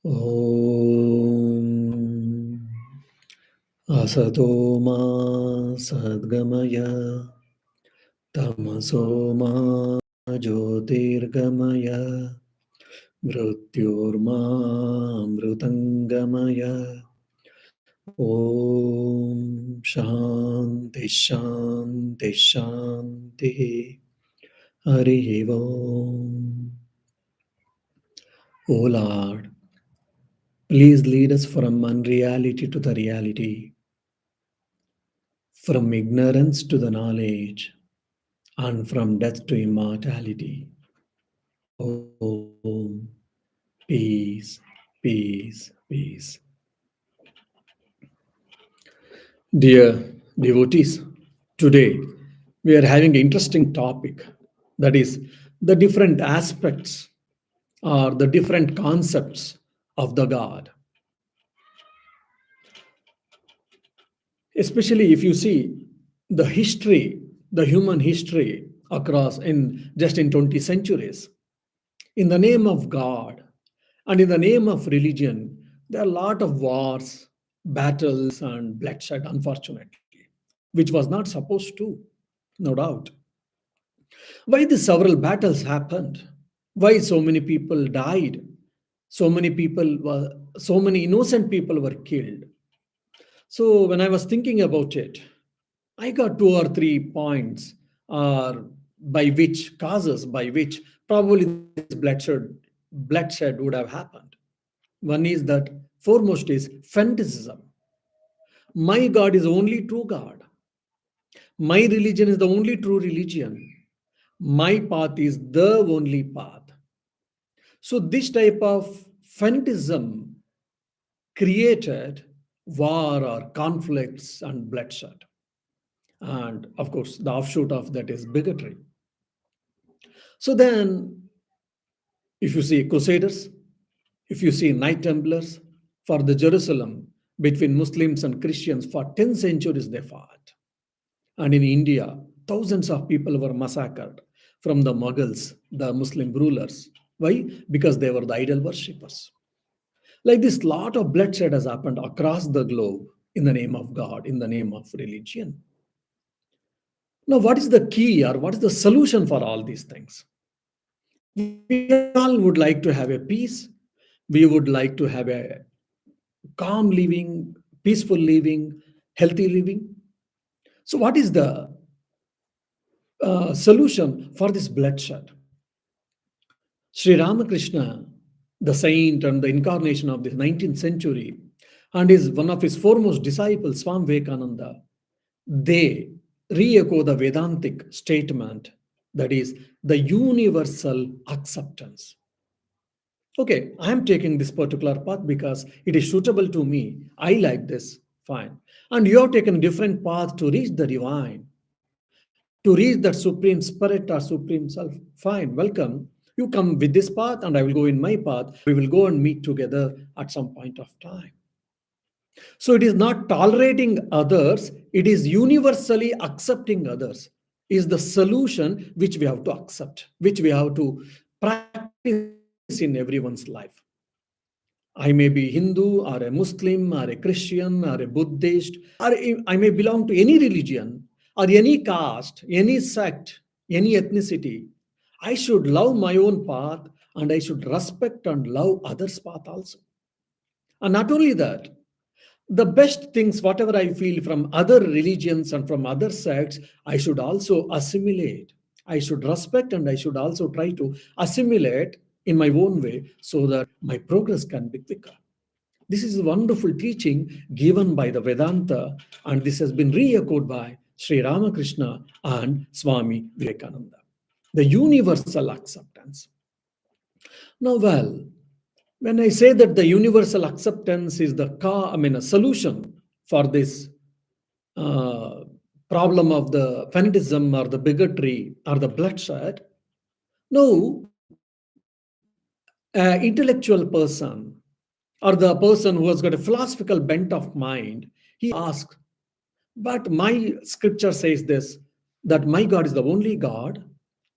Om Asatoma Sadgamaya Tamasoma Jyotirgamaya Mrityorma Mrutangamaya Om Shanti Shanti Shanti Hari Om. O Lord, please lead us from unreality to the reality, from ignorance to the knowledge, and from death to immortality. Om. Peace, peace, peace. Dear devotees, today we are having an interesting topic, that is the different aspects or the different concepts of the God. Especially if you see the history, the human history across in just in 20 centuries, in the name of God and in the name of religion, there are a lot of wars, battles, and bloodshed, unfortunately, which was not supposed to, no doubt. Why the several battles happened? Why so many people died? So many innocent people were killed. So when I was thinking about it, I got two or three points by which causes by which probably this bloodshed would have happened. One is that foremost is fanaticism. My God is the only true God. My religion is the only true religion. My path is the only path. So this type of fanaticism created war or conflicts and bloodshed. And of course, the offshoot of that is bigotry. So then, if you see Crusaders, if you see Knight Templars, for the Jerusalem, between Muslims and Christians, for 10 centuries they fought. And in India, thousands of people were massacred from the Mughals, the Muslim rulers. Why? Because they were the idol worshippers. Like this, lot of bloodshed has happened across the globe in the name of God, in the name of religion. Now, what is the key or what is the solution for all these things? We all would like to have a peace. We would like to have a calm living, peaceful living, healthy living. So, what is the solution for this bloodshed? Sri Ramakrishna, the saint and the incarnation of the 19th century, and is one of his foremost disciples, Swami Vivekananda, they re-echo the Vedantic statement, that is the universal acceptance. Okay, I am taking this particular path because it is suitable to me. I like this, fine. And you have taken a different path to reach the divine, to reach that supreme spirit or supreme self. Fine, welcome. You come with this path, and I will go in my path. We will go and meet together at some point of time. So it is not tolerating others, it is universally accepting others, is the solution which we have to accept, which we have to practice in everyone's life. I may be Hindu or a Muslim or a Christian or a Buddhist, or I may belong to any religion or any caste, any sect, any ethnicity. I should love my own path and I should respect and love others' path also. And not only that, the best things, whatever I feel from other religions and from other sects, I should also assimilate. I should respect and I should also try to assimilate in my own way so that my progress can be quicker. This is a wonderful teaching given by the Vedanta, and this has been re-echoed by Sri Ramakrishna and Swami Vivekananda. The universal acceptance. Now, well, when I say that the universal acceptance is a solution for this uh, problem of the fanatism or the bigotry or the bloodshed, no, an intellectual person or the person who has got a philosophical bent of mind, he asks, but my scripture says this, that my God is the only God,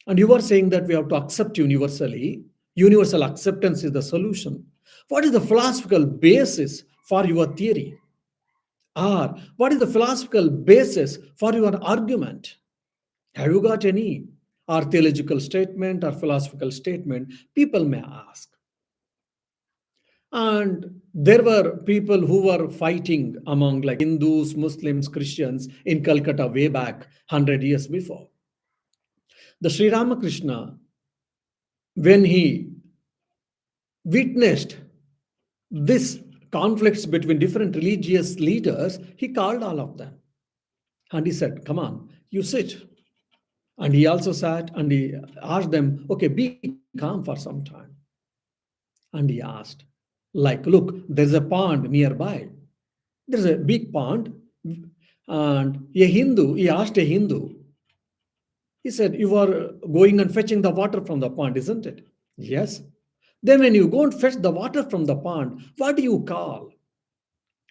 and you are saying that we have to accept universally. Universal acceptance is the solution. What is the philosophical basis for your theory? Or what is the philosophical basis for your argument? Have you got any? Or theological statement or philosophical statement, people may ask. And there were people who were fighting among like Hindus, Muslims, Christians in Calcutta way back 100 years before. The Sri Ramakrishna, when he witnessed this conflicts between different religious leaders, he called all of them and he said, "Come on, you sit." And he also sat and he asked them, "Okay, be calm for some time." And he asked, like, "Look, there's a pond nearby. There's a big pond." And he asked a Hindu, he said, "You are going and fetching the water from the pond, isn't it?" "Yes." "Then when you go and fetch the water from the pond, what do you call?"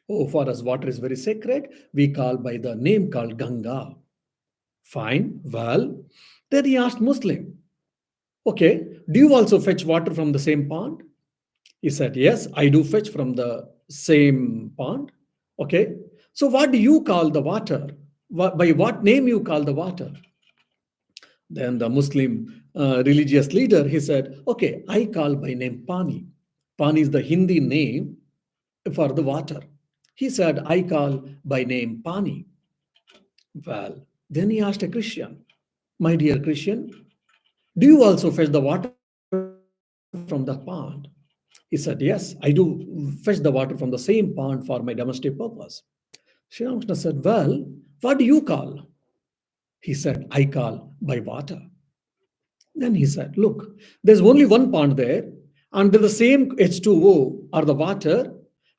"Oh, for us, water is very sacred. We call by the name called Ganga." "Fine. Well, then he asked Muslim, "Okay, do you also fetch water from the same pond?" He said, "Yes, I do fetch from the same pond." "Okay, so what do you call the water? By what name you call the water?" Then the Muslim religious leader, he said, "Okay, I call by name Pani." Pani is the Hindi name for the water. He said, "I call by name Pani." Well, then he asked a Christian, "My dear Christian, do you also fetch the water from the pond?" He said, "Yes, I do fetch the water from the same pond for my domestic purpose." Sri Ramakrishna said, "Well, what do you call?" He said, "I call by water." Then he said, "Look, there's only one pond there, and the same H2O or the water,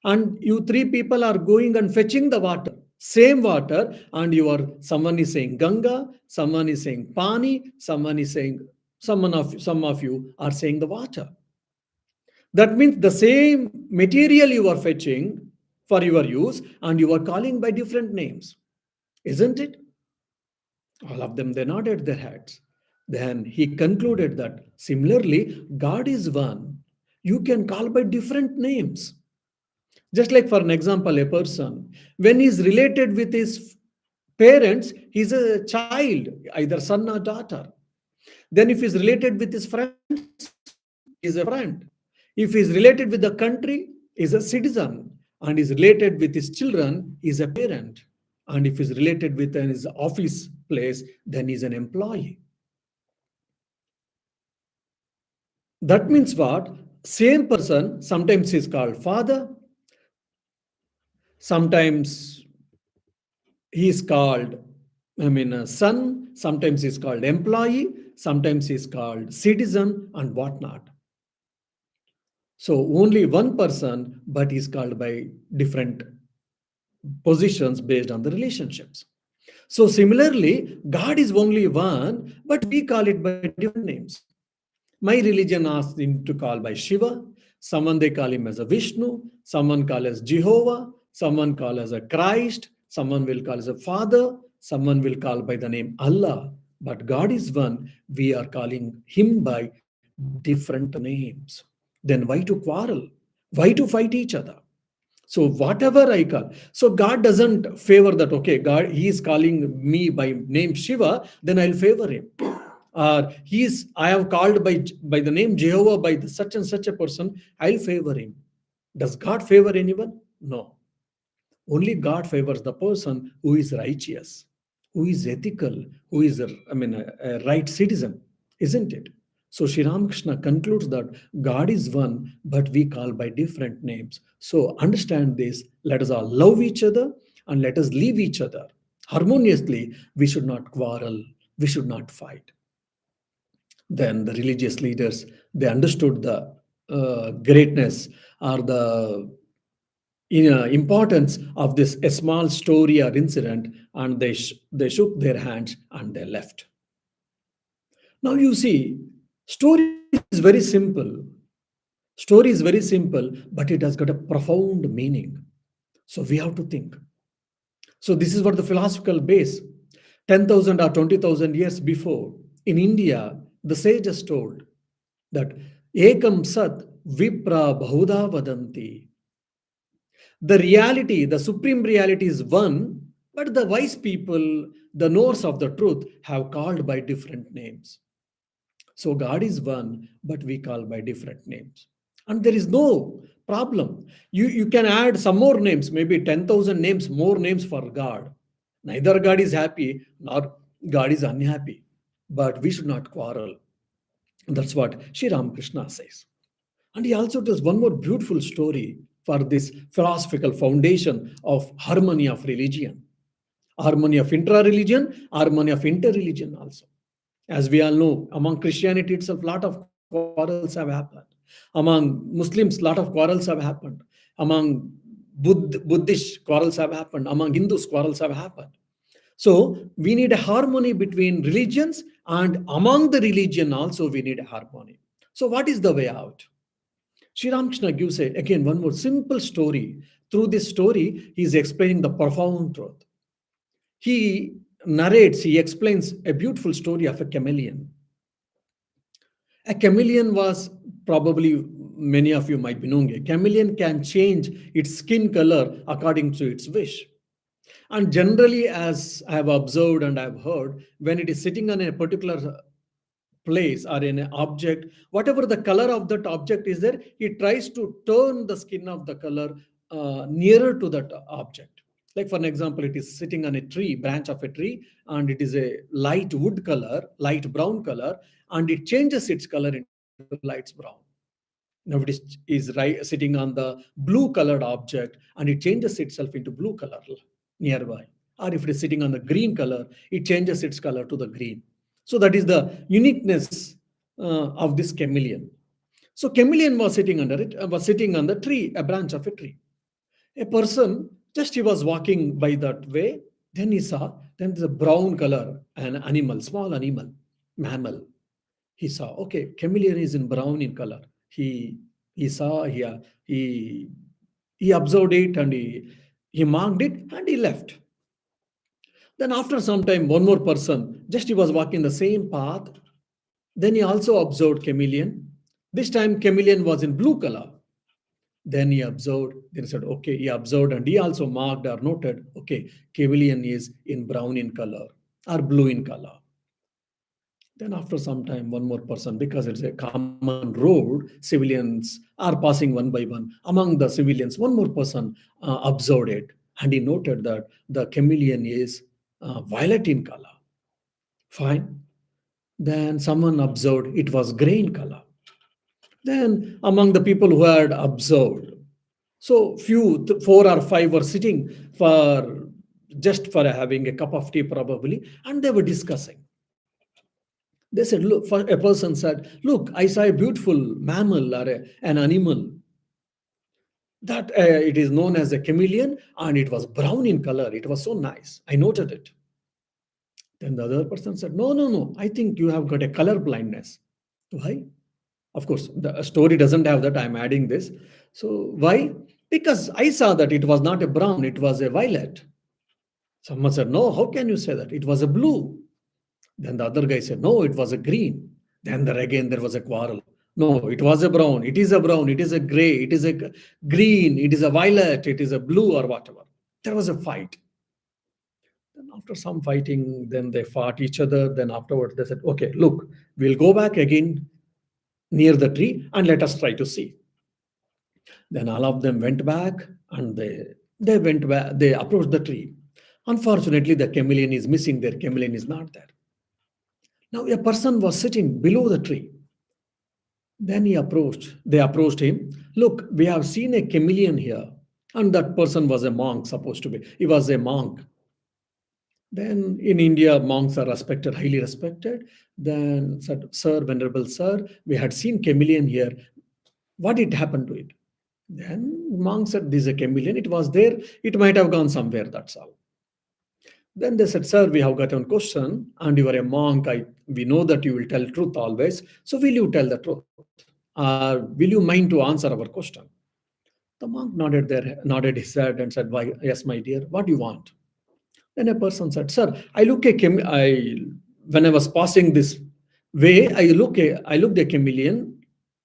and you three people are going and fetching the water, same water, and someone is saying Ganga, someone is saying Pani, someone is saying some of you are saying the water. That means the same material you are fetching for your use, and you are calling by different names, isn't it?" All of them, they nodded their heads. Then he concluded that similarly, God is one. You can call by different names. Just like, for an example, a person, when he's related with his parents, he's a child, either son or daughter. Then, if he's related with his friends, he's a friend. If he's related with the country, he's a citizen. And is related with his children, he's a parent. And if he's related with his office place, then he's an employee. That means what? Same person, sometimes he's called father, sometimes he's called, son, sometimes he's called employee, sometimes he's called citizen, and whatnot. So only one person, but he's called by different positions based on the relationships. So similarly, God is only one, but we call it by different names. My religion asks him to call by Shiva. Someone they call him as a Vishnu. Someone call as Jehovah. Someone call as a Christ. Someone will call as a Father. Someone will call by the name Allah. But God is one. We are calling him by different names. Then why to quarrel? Why to fight each other? So whatever I call, so God doesn't favor that. Okay, God, he is calling me by name Shiva, then I'll favor him. Or I have called by the name Jehovah by such and such a person, I'll favor him. Does God favor anyone? No. Only God favors the person who is righteous, who is ethical, who is a right citizen, isn't it? So Sri Ramakrishna concludes that God is one, but we call by different names. So understand this. Let us all love each other and let us live each other harmoniously. We should not quarrel. We should not fight. Then the religious leaders, they understood the greatness or the importance of this a small story or incident, and they shook their hands and they left. Now you see, story is very simple. Story is very simple, but it has got a profound meaning. So we have to think. So this is what the philosophical base. 10,000 or 20,000 years before, in India, the sages told that Ekam Sat Vipra Bahuda Vadanti. The reality, the supreme reality is one, but the wise people, the knowers of the truth, have called by different names. So God is one, but we call by different names. And there is no problem. You can add some more names, maybe 10,000 names, more names for God. Neither God is happy nor God is unhappy. But we should not quarrel. That's what Sri Ramakrishna says. And he also tells one more beautiful story for this philosophical foundation of harmony of religion, harmony of intra-religion, harmony of inter-religion also. As we all know, among Christianity itself, a lot of quarrels have happened. Among Muslims, a lot of quarrels have happened. Among Buddhist quarrels have happened. Among Hindus, quarrels have happened. So we need a harmony between religions, and among the religion also we need a harmony. So what is the way out? Sri Ramakrishna gives again one more simple story. Through this story, he is explaining the profound truth. He narrates, he explains a beautiful story of a chameleon. A chameleon was, probably many of you might be knowing, a chameleon can change its skin color according to its wish. And generally, as I have observed and I have heard, when it is sitting on a particular place or in an object, whatever the color of that object is there, it tries to turn the skin of the color nearer to that object. Like for an example, it is sitting on a tree, branch of a tree, and it is a light wood color, light brown color, and it changes its color into light brown. Now it is sitting on the blue colored object, and it changes itself into blue color nearby. Or if it is sitting on the green color, it changes its color to the green. So that is the uniqueness of this chameleon. So chameleon was sitting under it, was sitting on the tree, a branch of a tree. A person, just he was walking by that way, then he saw, then there's a brown color, an animal, small animal, mammal. He saw, okay, chameleon is in brown in color. He saw here, he observed it, and he marked it, and he left. Then after some time, one more person, just he was walking the same path. Then he also observed chameleon. This time chameleon was in blue color. Then he observed, then he said, okay, he observed, and he also marked or noted, okay, chameleon is in brown in color or blue in color. Then after some time, one more person, because it's a common road, civilians are passing one by one. Among the civilians, one more person observed it, and he noted that the chameleon is violet in color. Fine. Then someone observed it was gray in color. Then among the people who had observed, so few, four or five were sitting for just for having a cup of tea probably, and they were discussing. They said, look, a person said, look, I saw a beautiful mammal or an animal that it is known as a chameleon, and it was brown in color. It was so nice. I noted it. Then the other person said, no, no, no, I think you have got a color blindness. Why? Of course, the story doesn't have that. I'm adding this. So why? Because I saw that it was not a brown, it was a violet. Someone said, no, how can you say that? It was a blue. Then the other guy said, no, it was a green. Then again there was a quarrel. No, it was a brown. It is a brown. It is a gray. It is a green. It is a violet. It is a blue or whatever. There was a fight. Then after some fighting, then they fought each other. Then afterwards they said, okay, look, we'll go back again near the tree and let us try to see. Then all of them went back, and they went back. They approached the tree. Unfortunately, the chameleon is missing there. Chameleon is not there. Now a person was sitting below the tree. Then they approached him. Look, we have seen a chameleon here. And that person was a monk, supposed to be. He was a monk. Then in India, monks are respected, highly respected. Then said, sir, venerable sir, we had seen chameleon here. What did happen to it? Then monk said, this is a chameleon. It was there. It might have gone somewhere, that's all. Then they said, sir, we have got one question, and you are a monk. We know that you will tell truth always. So will you tell the truth? Or will you mind to answer our question? The monk nodded his head and said, why, yes, my dear, what do you want? Then a person said, sir, when I was passing this way, I looked a chameleon.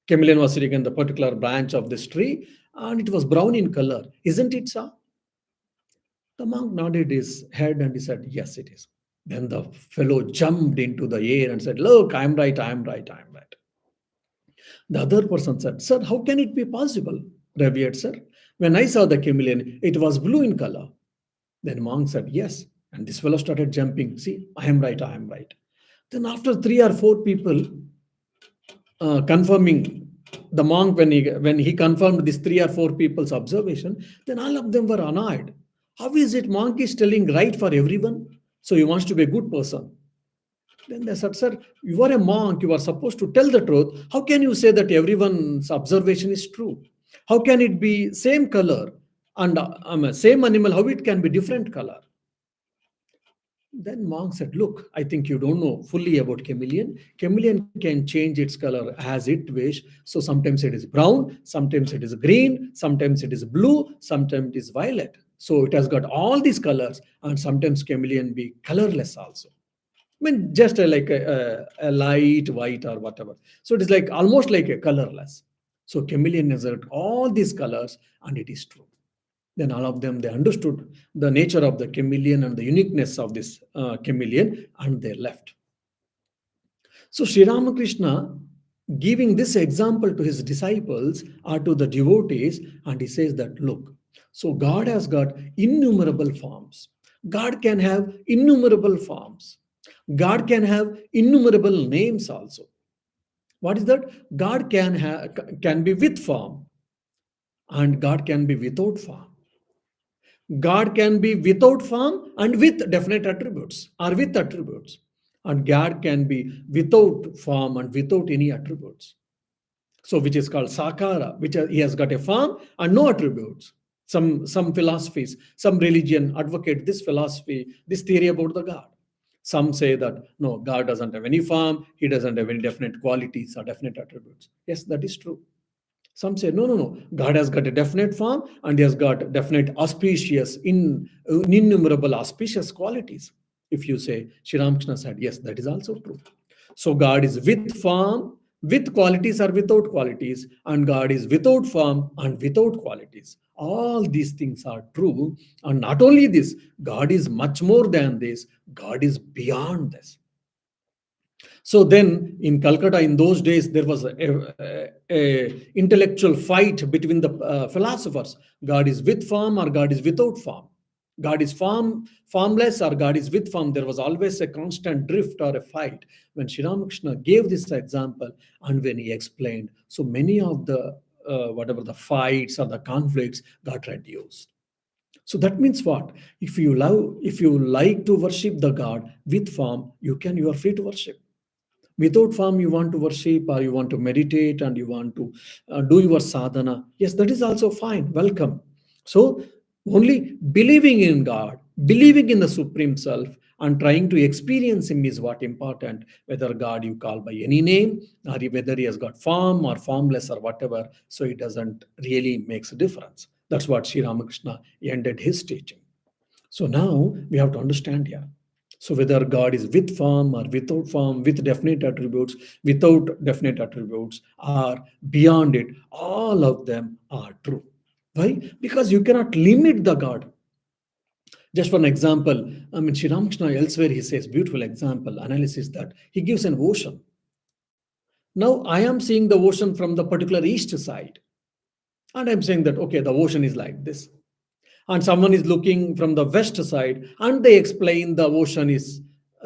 Chameleon was sitting in the particular branch of this tree, and it was brown in color. Isn't it, sir? The monk nodded his head and he said, yes, it is. Then the fellow jumped into the air and said, look, I'm right, I'm right, I'm right. The other person said, sir, how can it be possible? Revered sir, when I saw the chameleon, it was blue in color. Then monk said, yes. And this fellow started jumping. See, I am right, I am right. Then after three or four people confirming the monk, when he confirmed these three or four people's observation, then all of them were annoyed. How is it monk is telling right for everyone? So he wants to be a good person. Then they said, sir, you are a monk, you are supposed to tell the truth. How can you say that everyone's observation is true? How can it be same color and same animal? How it can be different color? Then monk said, look, I think you don't know fully about chameleon. Chameleon can change its color as it wish. So sometimes it is brown, sometimes it is green, sometimes it is blue, sometimes it is violet. So it has got all these colors, and sometimes chameleon be colorless also. I mean, just a light white or whatever. So it is like almost like a colorless. So chameleon has got all these colors, and it is true. Then all of them, they understood the nature of the chameleon and the uniqueness of this chameleon, and they left. So Sri Ramakrishna giving this example to his disciples or to the devotees, and he says that look, so God has got innumerable forms. God can have innumerable forms. God can have innumerable names also. What is that? God can be with form, and God can be without form. God can be without form and with definite attributes or with attributes. And God can be without form and without any attributes. So, which is called Sakara, which he has got a form and no attributes. Some philosophies, some religion advocate this philosophy, this theory about the God. Some say that no, God doesn't have any form, he doesn't have any definite qualities or definite attributes. Yes, that is true. Some say, no, no, no. God has got a definite form and he has got definite auspicious, innumerable auspicious qualities. If you say, Sri Ramakrishna said, yes, that is also true. So God is with form, with qualities or without qualities, and God is without form and without qualities. All these things are true. And not only this, God is much more than this, God is beyond this. So then in Calcutta, in those days, there was a intellectual fight between the philosophers. God is with form or God is without form. God is formless or God is with form. There was always a constant drift or a fight. When Sri Ramakrishna gave this example and when he explained, so many of the whatever the fights or the conflicts got reduced. So that means what? If you like to worship the God with form, you are free to worship. Without form, you want to worship or you want to meditate and you want to do your sadhana. Yes, that is also fine. Welcome. So only believing in God, believing in the Supreme Self, and trying to experience Him is what important. Whether God you call by any name, or whether He has got form or formless or whatever, so it doesn't really makes a difference. That's what Sri Ramakrishna ended his teaching. So now we have to understand here. So whether God is with form or without form, with definite attributes, without definite attributes, or beyond it, all of them are true. Why? Because you cannot limit the God. Just for an example, I mean, Sri Ramakrishna elsewhere he says, beautiful example, analysis that he gives an ocean. Now I am seeing the ocean from the particular east side. And I'm saying that, okay, the ocean is like this. And someone is looking from the west side and they explain the ocean,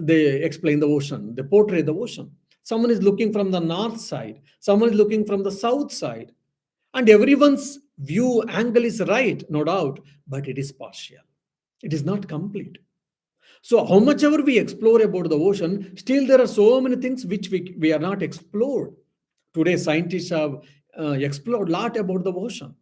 they portray the ocean. Someone is looking from the north side, someone is looking from the south side, and everyone's view angle is right, no doubt, but it is partial, it is not complete. So how much ever we explore about the ocean, still there are so many things which we are not explored. Today scientists have explored a lot about the ocean,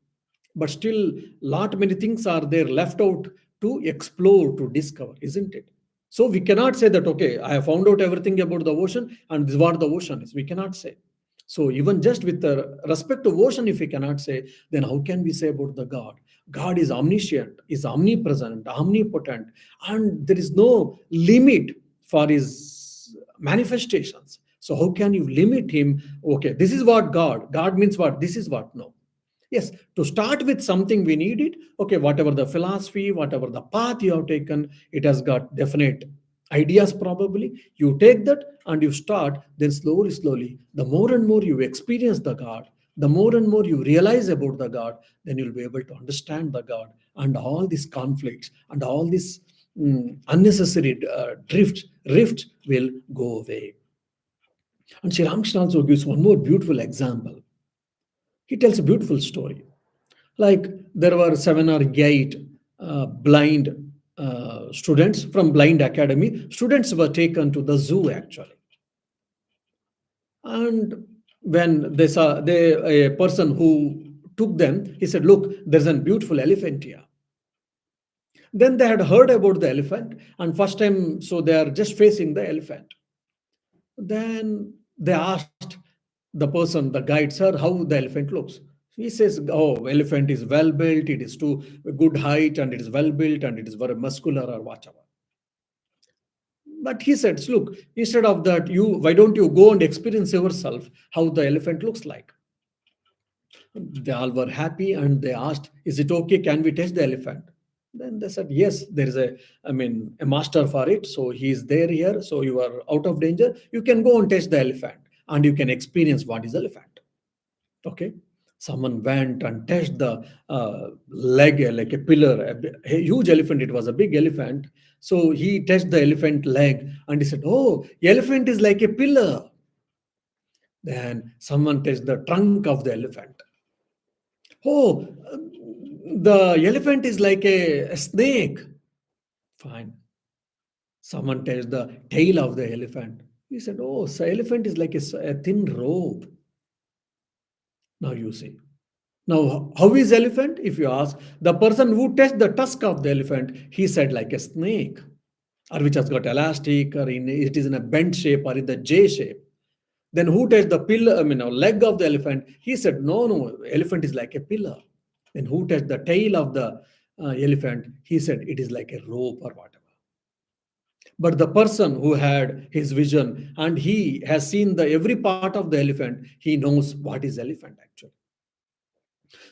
but still lot many things are there left out to explore, to discover, isn't it? So we cannot say that, okay, I have found out everything about the ocean and this is what the ocean is. We cannot say. So even just with the respect to ocean, if we cannot say, then how can we say about the God? God is omniscient, is omnipresent, omnipotent, and there is no limit for his manifestations. So how can you limit him? Okay, this is what God means what? This is what? No. Yes, to start with something we need it. Okay, whatever the philosophy, whatever the path you have taken, it has got definite ideas probably. You take that and you start, then slowly, slowly, the more and more you experience the God, the more and more you realize about the God, then you'll be able to understand the God, and all these conflicts and all these unnecessary rift will go away. And Sri Ramakrishna also gives one more beautiful example. He tells a beautiful story. Like there were 7 or 8 blind students from Blind Academy. Students were taken to the zoo actually, and when they saw a person who took them, he said, "Look, there's a beautiful elephant here." Then they had heard about the elephant, and first time, so they are just facing the elephant. Then they asked the person, the guide, "Sir, how the elephant looks?" He says, "Oh, elephant is well built, it is to good height, and it is well built, and it is very muscular or whatever." But he said, "Look, instead of that, why don't you go and experience yourself how the elephant looks like?" They all were happy and they asked, "Is it okay? Can we touch the elephant?" Then they said, "Yes, there is a master for it. So he is there here. So you are out of danger. You can go and touch the elephant and you can experience what is elephant." Okay. Someone went and touched the leg, like a pillar, a huge elephant. It was a big elephant. So he touched the elephant leg and he said, "Oh, elephant is like a pillar." Then someone touched the trunk of the elephant. "Oh, the elephant is like a snake." Fine. Someone touched the tail of the elephant. He said, "Oh, so elephant is like a thin rope." Now you see. Now, how is elephant? If you ask, the person who touched the tusk of the elephant, he said like a snake, or which has got elastic, or it is in a bent shape, or in the J shape. Then who touched the pillar, leg of the elephant? He said, no, no, elephant is like a pillar. Then who touched the tail of the elephant? He said, it is like a rope or whatever. But the person who had his vision and he has seen the every part of the elephant, he knows what is elephant actually.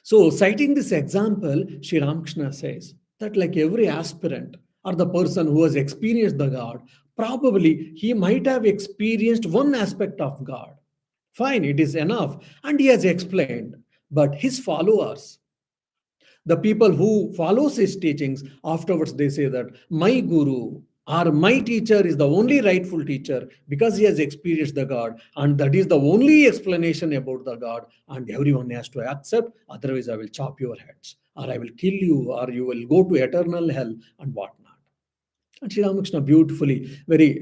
So, citing this example, Sri Ramakrishna says that, like every aspirant or the person who has experienced the God, probably he might have experienced one aspect of God. Fine, it is enough. And he has explained. But his followers, the people who follows his teachings, afterwards they say that my guru or my teacher is the only rightful teacher because he has experienced the God, and that is the only explanation about the God, and everyone has to accept, otherwise I will chop your heads, or I will kill you, or you will go to eternal hell and whatnot. And Sri Ramakrishna beautifully, very,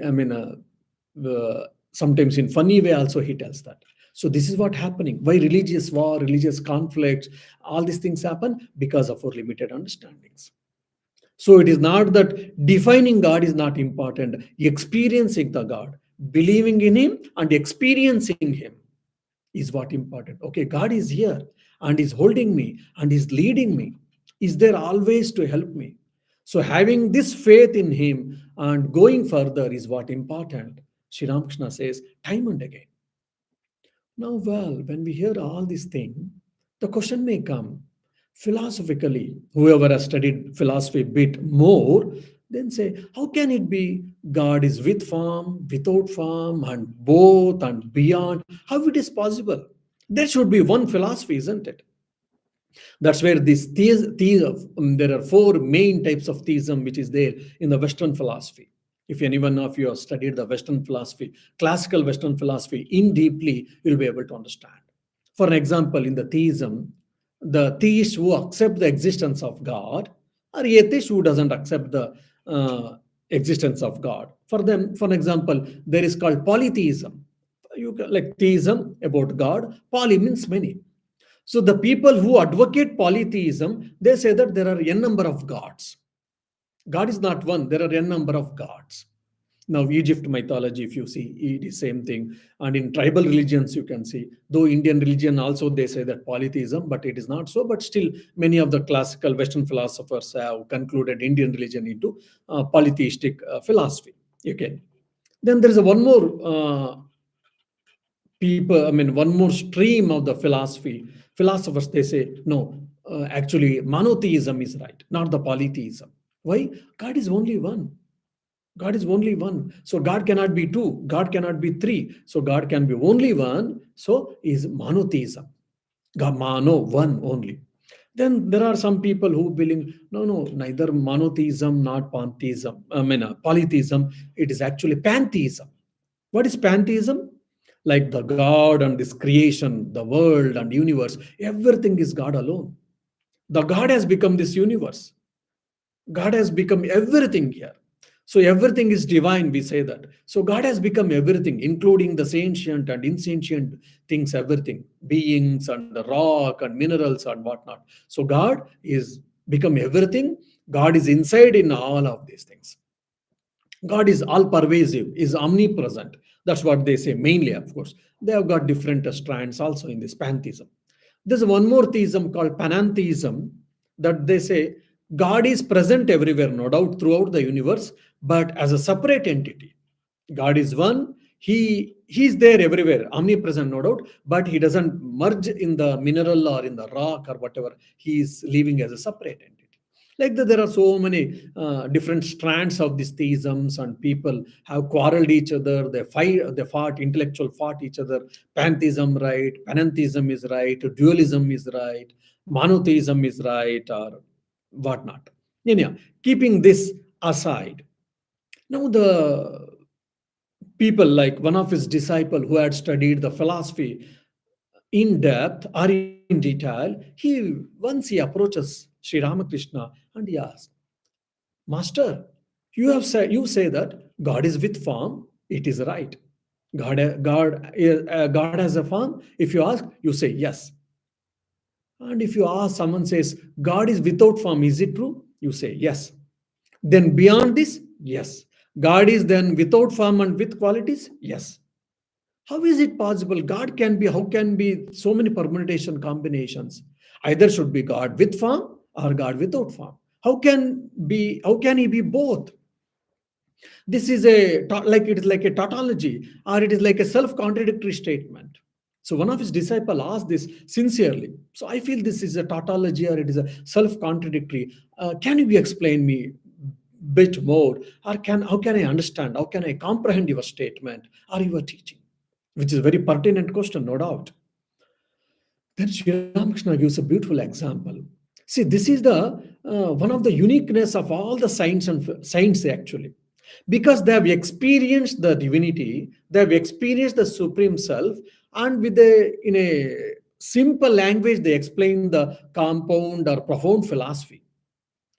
sometimes in funny way also he tells that. So this is what happening. Why religious war, religious conflicts, all these things happen because of our limited understandings. So it is not that defining God is not important. Experiencing the God, believing in Him and experiencing Him is what important. Okay, God is here and is holding me and is leading me. Is there always to help me? So having this faith in Him and going further is what important. Sri Ramakrishna says time and again. Now, well, when we hear all these things, the question may come philosophically. Whoever has studied philosophy a bit more, then say, how can it be God is with form, without form, and both and beyond? How it is possible? There should be one philosophy, isn't it? That's where there are 4 main types of theism which is there in the Western philosophy. If anyone of you have studied the Western philosophy, classical Western philosophy in deeply, you'll be able to understand. For an example, in the theism, the theists who accept the existence of God or atheists who doesn't accept the existence of God. For them, for an example, there is called polytheism. Like theism about God, poly means many. So the people who advocate polytheism, they say that there are n number of gods. God is not one, there are n number of gods. Now, Egypt mythology, if you see, it is same thing. And in tribal religions, you can see, though Indian religion also, they say that polytheism, but it is not so. But still, many of the classical Western philosophers have concluded Indian religion into polytheistic philosophy. Okay. Then there is one more people, I mean, one more stream of the philosophy. Philosophers, they say, no, actually, monotheism is right, not the polytheism. Why? God is only one. God is only one. So God cannot be two. God cannot be three. So God can be only one. So is monotheism. God, mano, one only. Then there are some people who believe, no, no, neither monotheism, not pantheism, I mean, polytheism. It is actually pantheism. What is pantheism? Like the God and this creation, the world and universe, everything is God alone. The God has become this universe. God has become everything here. So everything is divine, we say that. So God has become everything, including the sentient and insentient things, everything, beings and the rock and minerals and whatnot. So God is become everything. God is inside in all of these things. God is all pervasive, is omnipresent. That's what they say mainly, of course. They have got different strands also in this pantheism. There's one more theism called panentheism, that they say God is present everywhere, no doubt, throughout the universe, but as a separate entity. God is one. He's there everywhere, omnipresent, no doubt, but he doesn't merge in the mineral or in the rock or whatever. He is living as a separate entity. Like that, there are so many different strands of these theisms, and people have quarreled each other. They fight, they fought, intellectual fought each other. Pantheism right, panentheism is right, dualism is right, monotheism is right, or whatnot. Anyhow, keeping this aside, now the people, like one of his disciple who had studied the philosophy in depth or in detail, he approaches Sri Ramakrishna and he asks, Master, you say that God is with form. It is right. God has a form. If you ask, you say yes. And if you ask, someone says God is without form, is it true? You say yes. Then beyond this, yes. God is then without form and with qualities? Yes. How is it possible? God can be, how can be so many permutation combinations? Either should be God with form or God without form. How can he be both? This is like it is like a tautology, or it is like a self-contradictory statement. So one of his disciples asked this sincerely. So I feel this is a tautology or it is a self-contradictory. Can you explain me bit more, or can how can I understand? How can I comprehend your statement or your teaching? Which is a very pertinent question, no doubt. Then Sri Ramakrishna gives a beautiful example. See, this is the one of the uniqueness of all the science actually, because they have experienced the divinity, they have experienced the supreme self, and with a in a simple language they explain the compound or profound philosophy.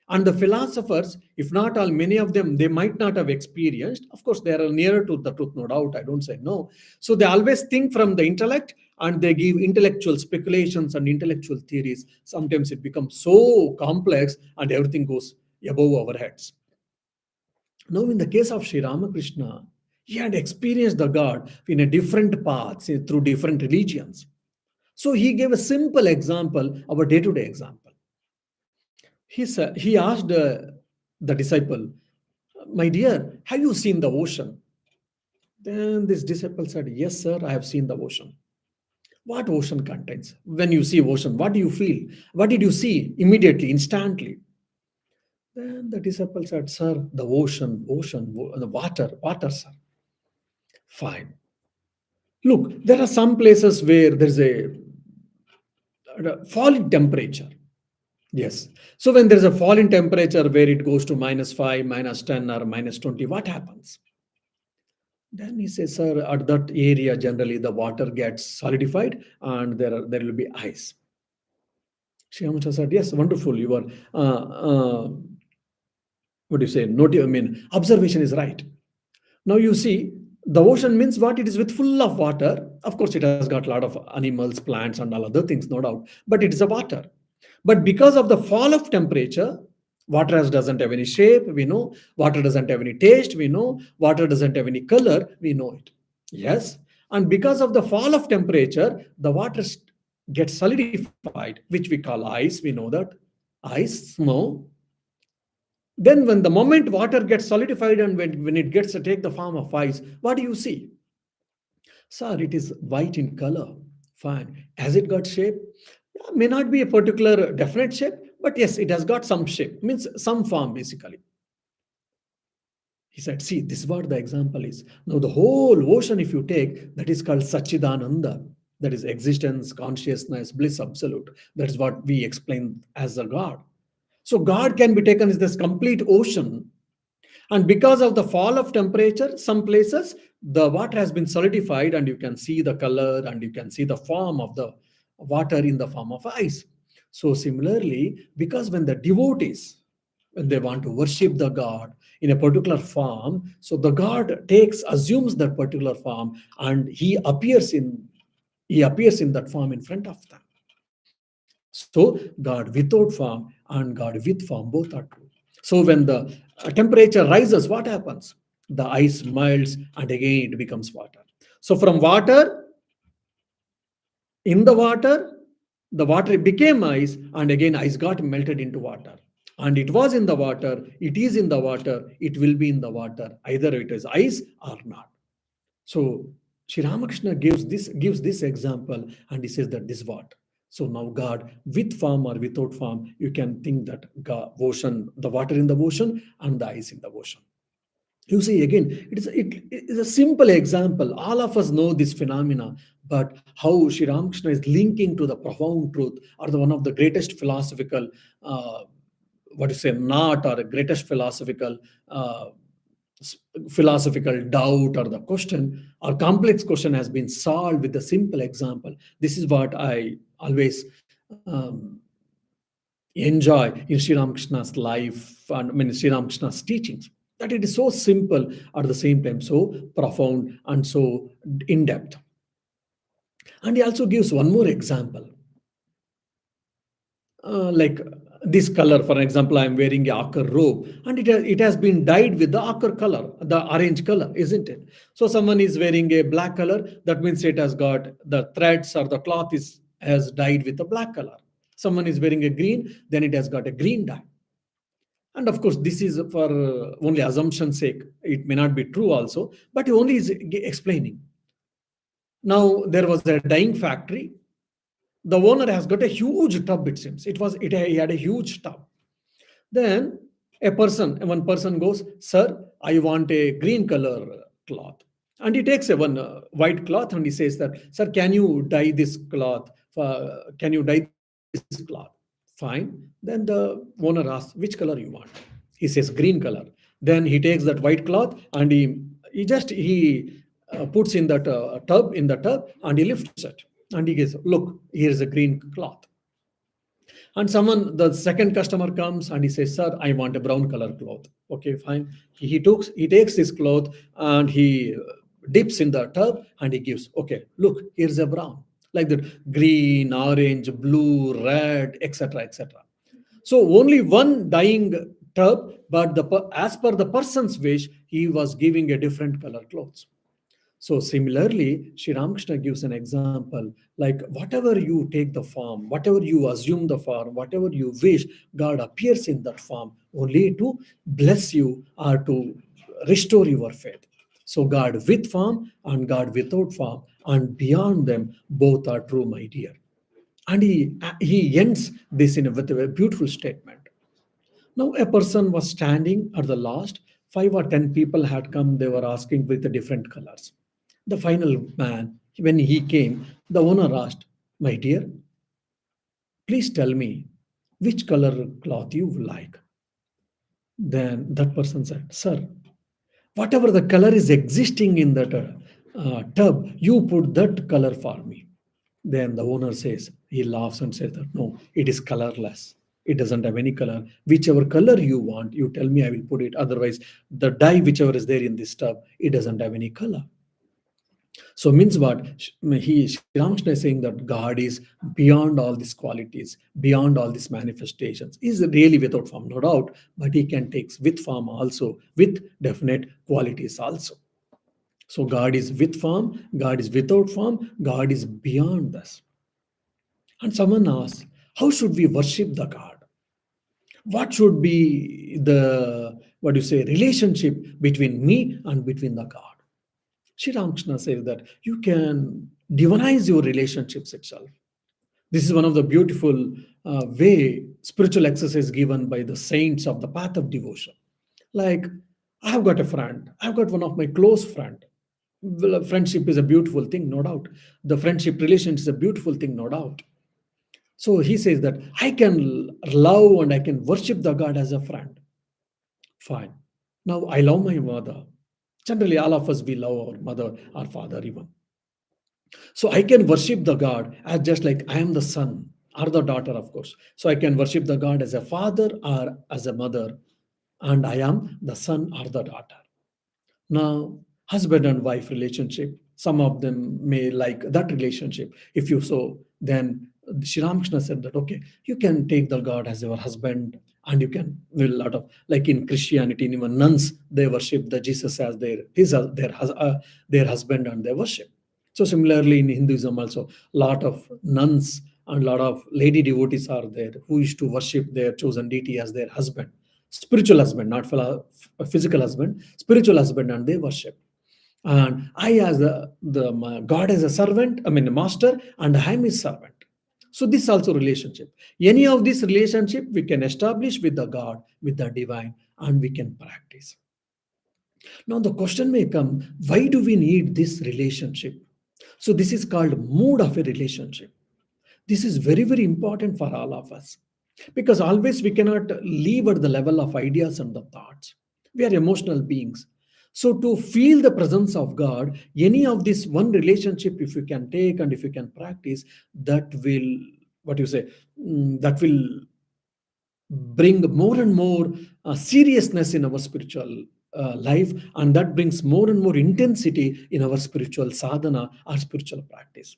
And the philosophers, if not all, many of them, they might not have experienced. Of course, they are nearer to the truth, no doubt. I don't say no. So they always think from the intellect and they give intellectual speculations and intellectual theories. Sometimes it becomes so complex and everything goes above our heads. Now, in the case of Sri Ramakrishna, he had experienced the God in a different paths through different religions. So he gave a simple example, our day-to-day example. He asked the disciple, My dear, have you seen the ocean? Then this disciple said, Yes, sir, I have seen the ocean. What ocean contains? When you see ocean, what do you feel? What did you see immediately, instantly? Then the disciple said, Sir, the ocean, the water, sir. Fine. Look, there are some places where there's a fall in temperature. Yes. So when there's a fall in temperature where it goes to -5, -10, or -20, what happens? Then he says, sir, at that area, generally the water gets solidified and there will be ice. Shyamcha said, yes, wonderful. Your what do you say? I mean, observation is right. Now you see, the ocean means what? It is with full of water. Of course, it has got a lot of animals, plants, and all other things, no doubt. But it is a water. But because of the fall of temperature, water doesn't have any shape, we know. Water doesn't have any taste, we know. Water doesn't have any color, we know it. Yes. And because of the fall of temperature, the water gets solidified, which we call ice, we know that. Ice, snow. Then when the moment water gets solidified and when it gets to take the form of ice, what do you see? Sir, it is white in color. Fine. Has it got shape? Yeah, may not be a particular definite shape, but yes, it has got some shape, means some form basically. He said, see, this is what the example is. Now, the whole ocean, if you take, that is called Sachidananda. That is existence, consciousness, bliss, absolute. That is what we explain as a God. So, God can be taken as this complete ocean. And because of the fall of temperature, some places the water has been solidified, and you can see the color and you can see the form of the water in the form of ice. So, similarly, because when the devotees, when they want to worship the God in a particular form, so the God assumes that particular form, and he appears in that form in front of them. So God without form and God with form, both are true. So when the temperature rises, what happens? The ice melts and again it becomes water. So from water, in the water became ice, and again ice got melted into water. And it was in the water, it is in the water, it will be in the water. Either it is ice or not. So Sri Ramakrishna gives this example, and he says that this what. So now God with form or without form, you can think that God, ocean, the water in the ocean and the ice in the ocean. You see, again, it is a simple example. All of us know this phenomena, but how Sri Ramakrishna is linking to the profound truth, or the one of the greatest philosophical, uh, what you say, not, or greatest uh, philosophical doubt, or the question or complex question has been solved with a simple example. This is what I always enjoy in Sri Ramakrishna's life, and I mean Sri Ramakrishna's teachings. That it is so simple, at the same time so profound and so in depth. And he also gives one more example, like this color. For example, I'm wearing a ochre robe, and it has been dyed with the ochre color, the orange color, isn't it? So someone is wearing a black color, that means it has got the threads, or the cloth is has dyed with a black color. Someone is wearing a green, then it has got a green dye. And of course, this is for only assumption's sake. It may not be true also, but he only is explaining. Now, there was a dyeing factory. The owner has got a huge tub, it seems. He had a huge tub. Then one person goes, sir, I want a green color cloth. And he takes a one white cloth, and he says that, sir, can you dye this cloth? Can you dye this cloth? Fine. Then the owner asks, which color you want? He says green color. Then he takes that white cloth, and he puts in that tub, and he lifts it, and he goes, look, here is a green cloth. And the second customer comes, and he says, sir, I want a brown color cloth. Okay, fine. He takes this cloth, and he dips in the tub, and he gives, okay, look, here's a brown. Like that, green, orange, blue, red, etc., etc. So only one dyeing tub, but as per the person's wish, he was giving a different color clothes. So similarly, Sri Ramakrishna gives an example, like whatever you take the form, whatever you assume the form, whatever you wish, God appears in that form only to bless you or to restore your faith. So God with form and God without form, and beyond them, both are true, my dear. And he ends this with a beautiful statement. Now, a person was standing at the last. 5 or 10 people had come. They were asking with the different colors. The final man, when he came, the owner asked, my dear, please tell me which color cloth you like. Then that person said, sir, whatever the color is existing in that tub, you put that color for me. Then the owner says, he laughs and says that no, it is colorless. It doesn't have any color. Whichever color you want, you tell me, I will put it. Otherwise, the dye, whichever is there in this tub, it doesn't have any color. So means what? Sri Ramakrishna is saying that God is beyond all these qualities, beyond all these manifestations. He is really without form, no doubt, but he can take with form also, with definite qualities also. So God is with form, God is without form, God is beyond this. And someone asks, how should we worship the God? What should be the, what do you say, relationship between me and between the God? Sri Ramakrishna says that you can divinize your relationships itself. This is one of the beautiful way spiritual exercise given by the saints of the path of devotion. Like, I have got a friend, I've got one of my close friend. Well, friendship is a beautiful thing, no doubt. The friendship relation is a beautiful thing, no doubt. So he says that I can love and I can worship the God as a friend. Fine. Now I love my mother. Generally, all of us we love our mother, our father, even. So I can worship the God as just like I am the son or the daughter, of course. So I can worship the God as a father or as a mother, and I am the son or the daughter. Now, husband and wife relationship, some of them may like that relationship. If you so, then Sri Ramakrishna said that, okay, you can take the God as your husband, and you can, will a lot of, like in Christianity, even nuns, they worship the Jesus as their husband and they worship. So similarly in Hinduism also, lot of nuns and lot of lady devotees are there who used to worship their chosen deity as their husband, spiritual husband, not physical husband, spiritual husband, and they worship. And I, as the God as a servant, I mean a master, and I am his servant. So this also relationship. Any of this relationship we can establish with the God, with the divine, and we can practice. Now the question may come: why do we need this relationship? So this is called mood of a relationship. This is very, very important for all of us, because always we cannot live at the level of ideas and the thoughts. We are emotional beings. So to feel the presence of God, any of this one relationship, if you can take and if you can practice, that will, what you say, that will bring more and more seriousness in our spiritual life, and that brings more and more intensity in our spiritual sadhana or spiritual practice.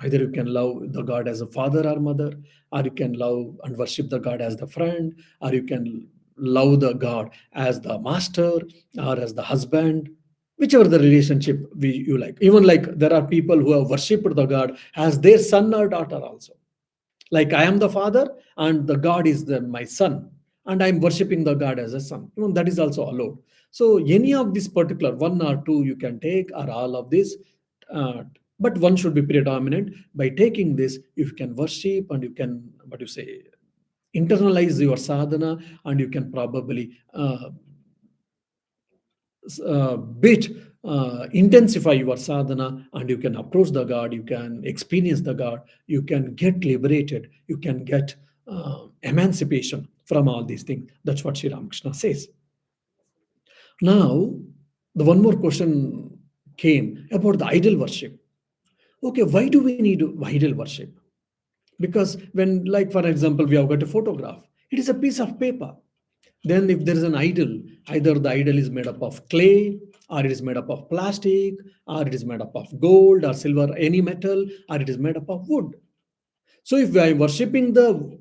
Either you can love the God as a father or mother, or you can love and worship the God as the friend, or you can love the God as the master or as the husband, whichever the relationship you like. Even like there are people who have worshipped the God as their son or daughter also. Like I am the father and the God is my son, and I'm worshiping the God as a son. Even that is also allowed. So any of this particular one or two you can take, or all of this, uh, but one should be predominant. By taking this, you can worship and you can, what you say, internalize your sadhana, and you can probably bit intensify your sadhana, and you can approach the God, you can experience the God, you can get liberated, you can get emancipation from all these things. That's what Sri Ramakrishna says. Now, the one more question came about the idol worship. Okay, why do we need idol worship? Because when, like for example, we have got a photograph, it is a piece of paper. Then if there is an idol, either the idol is made up of clay, or it is made up of plastic, or it is made up of gold or silver, any metal, or it is made up of wood. So if I am worshipping the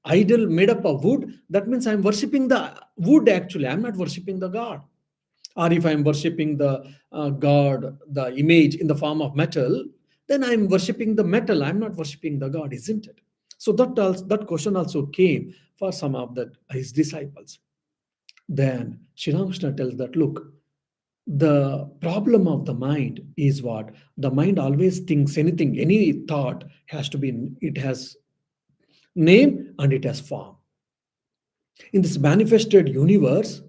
idol made up of wood, that means I am worshipping the wood actually. I am not worshipping the God. Or if I am worshipping the God, the image in the form of metal, then I am worshipping the metal. I am not worshipping the God, isn't it? So that question also came for some of his disciples. Then Sri Ramakrishna tells that, look, the problem of the mind is what? The mind always thinks anything, any thought has to be, it has name and it has form. In this manifested universe,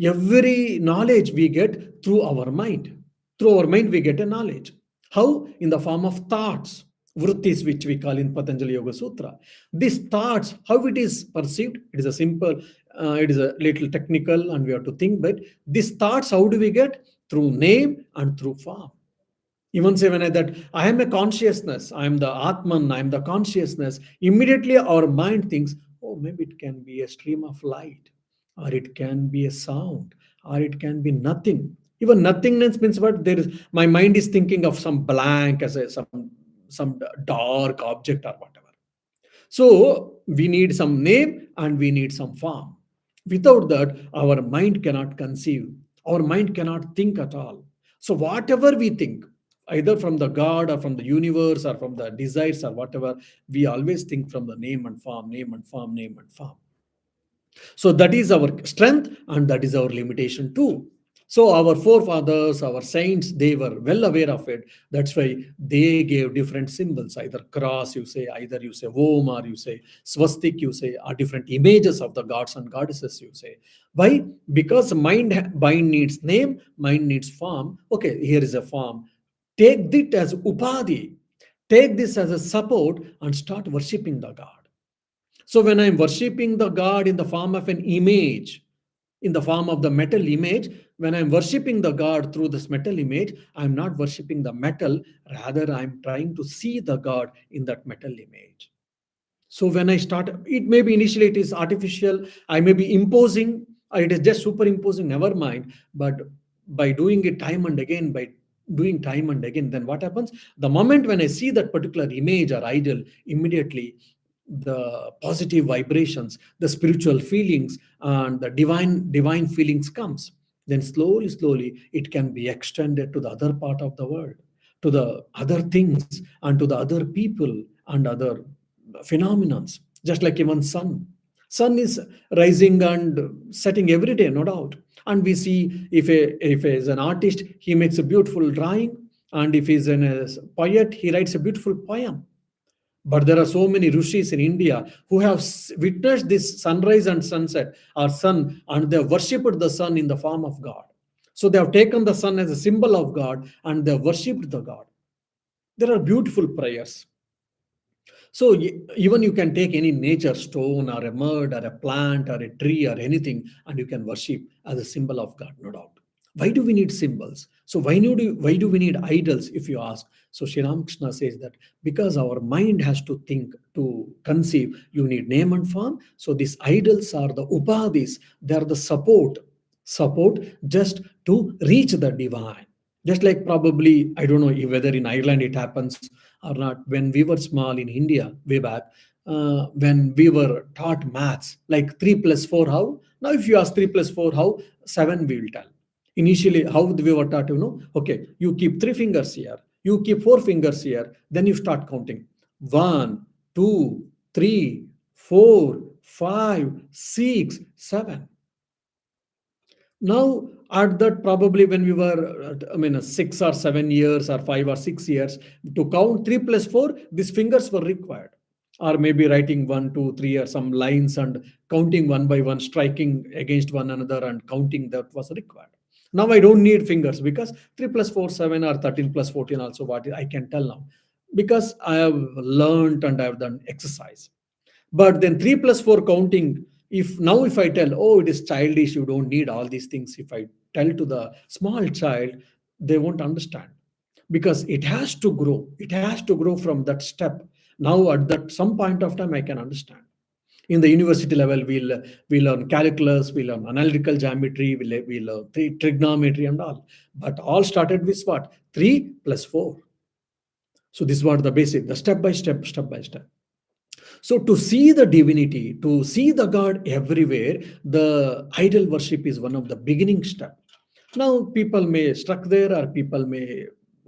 every knowledge we get through our mind. Through our mind, we get a knowledge. How? In the form of thoughts, vrittis, which we call in Patanjali Yoga Sutra. These thoughts, how it is perceived, it is a simple, it is a little technical, and we have to think. But these thoughts, how do we get? Through name and through form. Even say when that I am a consciousness, I am the Atman, I am the consciousness, immediately our mind thinks, oh, maybe it can be a stream of light, or it can be a sound, or it can be nothing. Even nothingness means what? There is, my mind is thinking of some blank as some dark object or whatever. So we need some name and we need some form. Without that, our mind cannot conceive. Our mind cannot think at all. So whatever we think, either from the God or from the universe or from the desires or whatever, we always think from the name and form, name and form, name and form. So that is our strength and that is our limitation too. So our forefathers, our saints, they were well aware of it. That's why they gave different symbols, either cross, you say, either you say Om, or you say swastik, you say, or different images of the gods and goddesses, you say. Why? Because mind needs name, mind needs form. Okay, here is a form. Take it as upadhi. Take this as a support and start worshipping the God. So when I'm worshipping the God in the form of an image, in the form of the metal image, when I'm worshipping the God through this metal image, I'm not worshipping the metal, rather, I'm trying to see the God in that metal image. So when I start, it may be initially it is artificial, I may be imposing, it is just superimposing, never mind. But by doing it time and again, by doing time and again, then what happens? The moment when I see that particular image or idol, immediately the positive vibrations, the spiritual feelings, and the divine feelings comes. Then slowly it can be extended to the other part of the world, to the other things, and to the other people and other phenomenons. Just like even sun is rising and setting every day, no doubt. And we see, if is an artist, he makes a beautiful drawing, and if he's a poet, he writes a beautiful poem. But there are so many rishis in India who have witnessed this sunrise and sunset or sun, and they have worshipped the sun in the form of God. So they have taken the sun as a symbol of God, and they have worshipped the God. There are beautiful prayers. So even you can take any nature stone or a mud or a plant or a tree or anything, and you can worship as a symbol of God, no doubt. Why do we need symbols? So why do we need idols, if you ask? So Sri Ramakrishna says that because our mind has to think, to conceive, you need name and form. So these idols are the upadhis, they are the support just to reach the divine. Just like, probably, I don't know whether in Ireland it happens or not. When we were small in India way back, when we were taught maths, like 3 plus 4, how? Now, if you ask 3 plus 4, how? 7, we will tell. Initially, how we were taught, okay, you keep 3 fingers here, you keep 4 fingers here, then you start counting. 1, 2, 3, 4, 5, 6, 7. Now, at that, probably when we were, 6 or 7 years or 5 or 6 years, to count 3 plus 4, these fingers were required. Or maybe writing 1, 2, 3, or some lines and counting one by one, striking against one another and counting, that was required. Now I don't need fingers, because 3 plus 4, 7, or 13 plus 14 also, what I can tell now, because I have learned and I have done exercise. But then 3 plus 4 counting, if I tell, oh, it is childish, you don't need all these things, if I tell to the small child, they won't understand, because it has to grow. It has to grow from that step. Now, at that some point of time, I can understand. In the university level, we learn calculus, we learn analytical geometry, we learn trigonometry and all. But all started with what? 3 plus 4. So this was the basic, the step by step. So to see the divinity, to see the God everywhere, the idol worship is one of the beginning step. Now people may stuck there, or people may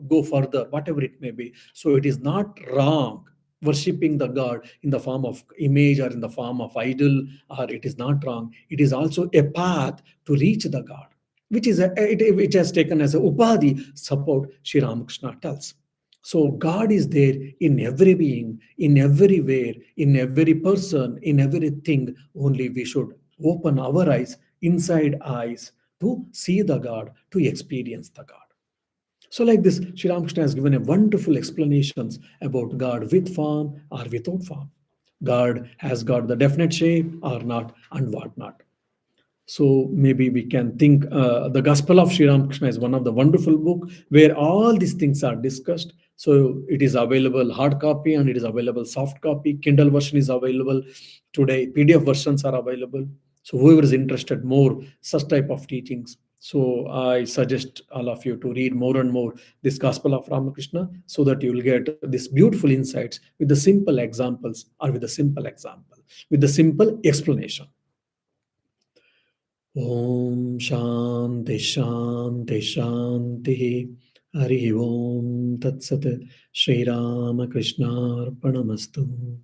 go further, whatever it may be. So it is not wrong worshipping the God in the form of image or in the form of idol, or it is not wrong. It is also a path to reach the God, which has taken as a upadhi support, Sri Ramakrishna tells. So God is there in every being, in everywhere, in every person, in everything. Only we should open our eyes, inside eyes, to see the God, to experience the God. So, like this, Sri Ramakrishna has given a wonderful explanations about God with form or without form. God has got the definite shape or not, and what not. So maybe we can think, the Gospel of Sri Ramakrishna is one of the wonderful book where all these things are discussed. So it is available hard copy, and it is available soft copy. Kindle version is available today. PDF versions are available. So whoever is interested more such type of teachings. So I suggest all of you to read more and more this Gospel of Ramakrishna, so that you will get these beautiful insights with the simple examples, or with the simple explanation. Om Shanti Shanti Shanti. Hari Om Tat Sat. Shri Ramakrishna Arpanamastu.